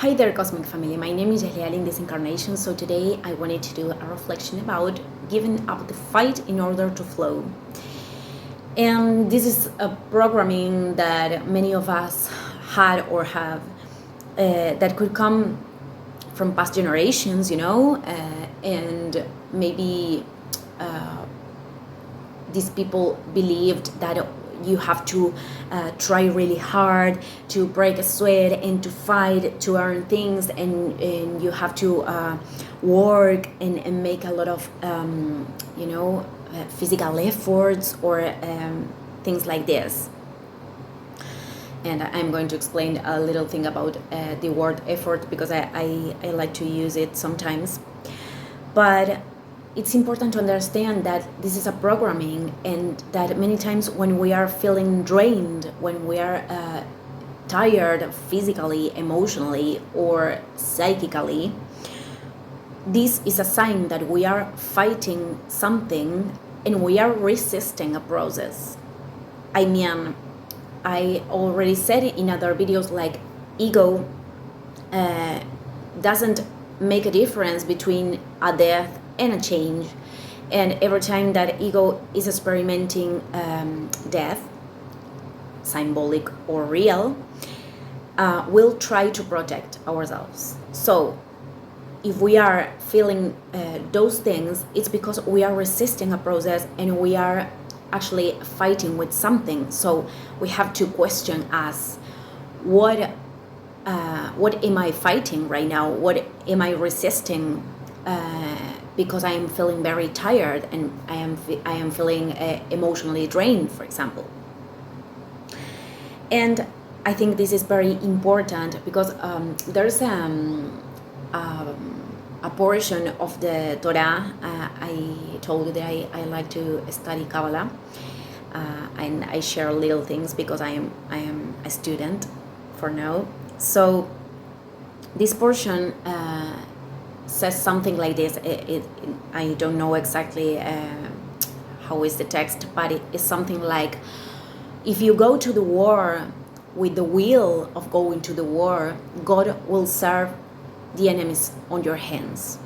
Hi there, Cosmic Family. My name is Yahlia in this incarnation. So today I wanted to do a reflection about giving up the fight in order to flow. And this is a programming that many of us had or have that could come from past generations, and maybe these people believed that you have to try really hard to break a sweat and to fight to earn things, and you have to work and make a lot of physical efforts or things like this. And I'm going to explain a little thing about the word effort because I like to use it sometimes. But it's important to understand that this is a programming, and that many times when we are feeling drained, when we are tired physically, emotionally, or psychically, this is a sign that we are fighting something and we are resisting a process. I mean, I already said it in other videos, like ego doesn't make a difference between a death and a change, and every time that ego is experimenting death, symbolic or real, we'll try to protect ourselves. So if we are feeling those things, it's because we are resisting a process and we are actually fighting with something. So we have to question us, what am I fighting right now? What am I resisting? Because I am feeling very tired and I am feeling emotionally drained, for example. And I think this is very important because there's a portion of the Torah. I told you that I like to study Kabbalah, and I share little things because I am a student for now. So this portion says something like this. I don't know exactly how is the text, but it is something like, if you go to the war with the will of going to the war, God will serve the enemies on your hands.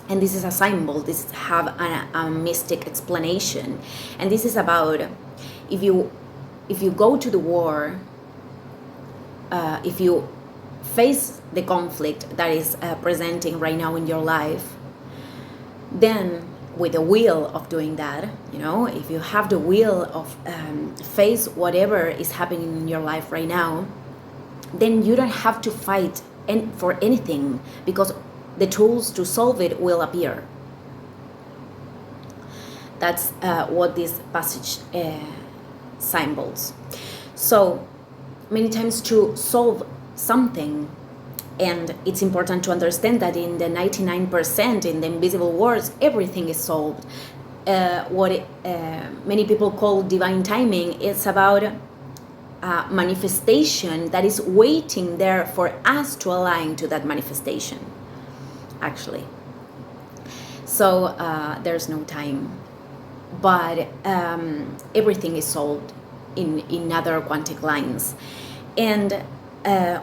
And this is a symbol. This have a mystic explanation, and this is about if you go to the war, if you face the conflict that is presenting right now in your life, then with the will of doing that, if you have the will of face whatever is happening in your life right now, then you don't have to fight for anything, because the tools to solve it will appear. That's what this passage symbols. So many times to solve something, and it's important to understand that in the 99%, in the invisible worlds, everything is solved. What many people call divine timing is about manifestation that is waiting there for us to align to that manifestation, actually. So there's no time, but everything is solved in other quantic lines. And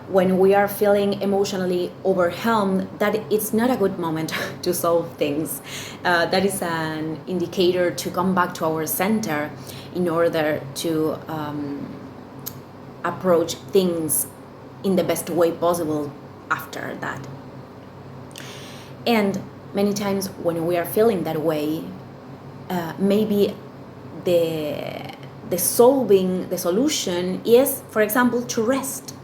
when we are feeling emotionally overwhelmed, that it's not a good moment to solve things. That is an indicator to come back to our center in order to approach things in the best way possible after that. And many times when we are feeling that way, maybe the solution is, for example, to rest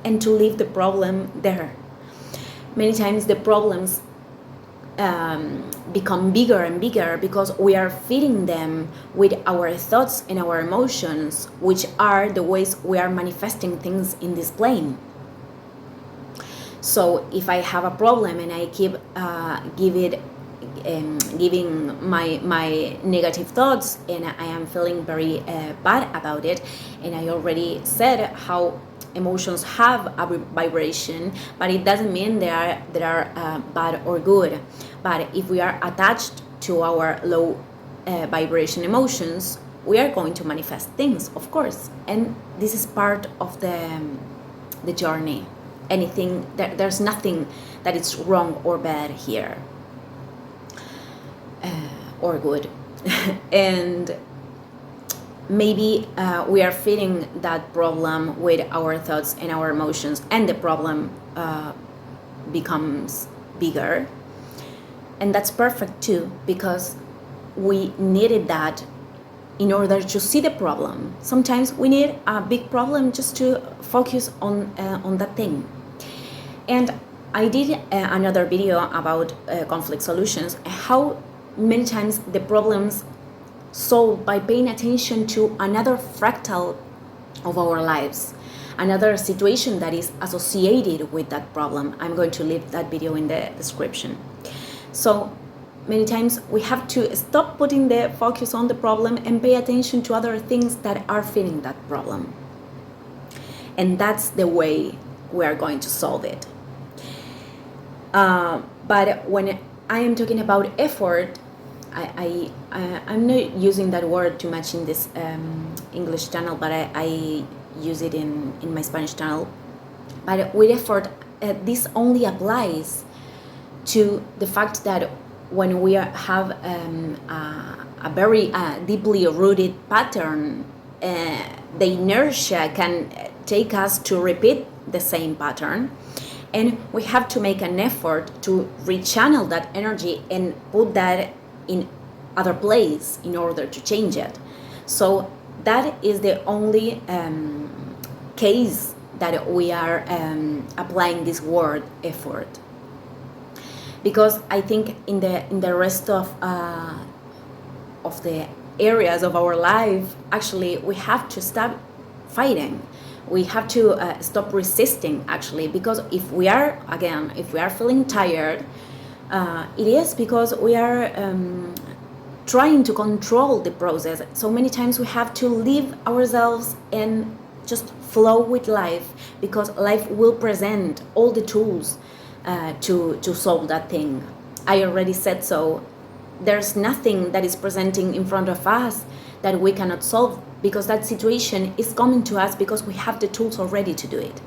and to leave the problem there. Many times the problems become bigger and bigger because we are feeding them with our thoughts and our emotions, which are the ways we are manifesting things in this plane. So if I have a problem and I keep giving my negative thoughts, and I am feeling very bad about it, and I already said how emotions have a vibration, but it doesn't mean they are bad or good. But if we are attached to our low vibration emotions, we are going to manifest things, of course, and this is part of the journey. anything, there's nothing that is wrong or bad here, or good. And maybe we are feeding that problem with our thoughts and our emotions, and the problem becomes bigger. And that's perfect too, because we needed that in order to see the problem. Sometimes we need a big problem just to focus on that thing. And I did another video about conflict solutions, how many times the problems solved by paying attention to another fractal of our lives, another situation that is associated with that problem. I'm going to leave that video in the description. So many times we have to stop putting the focus on the problem and pay attention to other things that are feeding that problem. And that's the way we are going to solve it. But when I am talking about effort, I'm not using that word too much in this English channel, but I use it in my Spanish channel. But with effort, this only applies to the fact that when we have a very deeply rooted pattern, the inertia can take us to repeat the same pattern, and we have to make an effort to rechannel that energy and put that in other place in order to change it. So that is the only case that we are applying this word effort. Because I think in the rest of the areas of our life, actually we have to stop fighting. We have to stop resisting, actually, because if we are feeling tired, it is because we are trying to control the process. So many times we have to leave ourselves and just flow with life, because life will present all the tools to solve that thing. I already said so. There's nothing that is presenting in front of us that we cannot solve, because that situation is coming to us because we have the tools already to do it.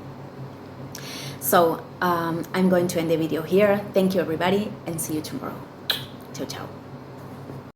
So I'm going to end the video here. Thank you, everybody, and see you tomorrow. Ciao, ciao.